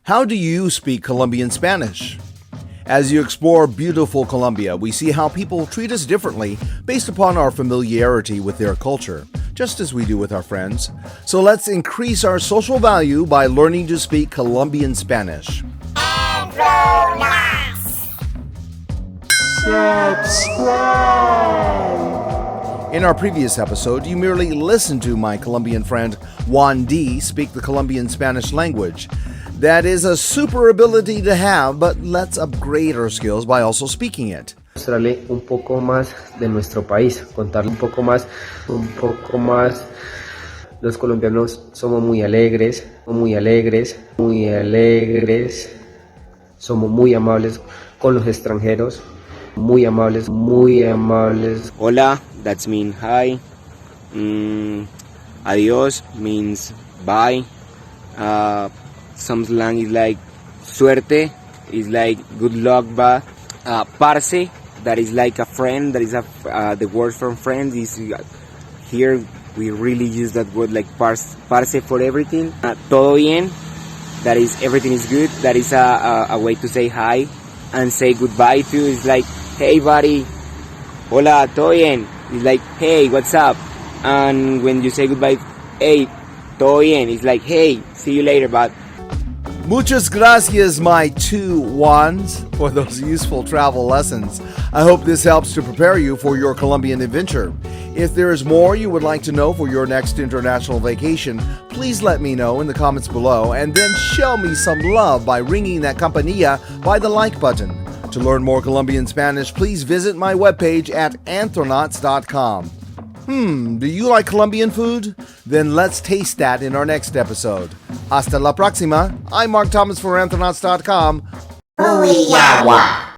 How do you speak Colombian Spanish? As you explore beautiful Colombia, we see how people treat us differently based upon our familiarity with their culture, just as we do with our friends. So let's increase our social value by learning to speak Colombian Spanish. In our previous episode, you merely listened to my Colombian friend Juan D speak the Colombian Spanish language. That is a super ability to have, but let's upgrade our skills by also speaking it. Mostrarle un poco más de nuestro país, contarle un poco más. Los colombianos somos muy alegres, somos muy amables con los extranjeros, muy amables. Hola, that's mean hi. Adiós means bye. Some slang is like suerte, is like good luck, but parce, that is like a friend, that is the word from friends is here we really use that word like parce for everything. Todo bien, that is everything is good, that is a way to say hi and say goodbye to. Is like hey buddy, hola, todo bien, it's like hey, what's up? And when you say goodbye, hey, todo bien, it's like hey, see you later, bud. Muchas gracias, my two Juans, for those useful travel lessons. I hope this helps to prepare you for your Colombian adventure. If there is more you would like to know for your next international vacation, please let me know in the comments below, and then show me some love by ringing that campanilla by the like button. To learn more Colombian Spanish, please visit my webpage at anthronauts.com. Do you like Colombian food? Then let's taste that in our next episode. Hasta la próxima. I'm Mark Thomas for anthronauts.com. Uy, agua.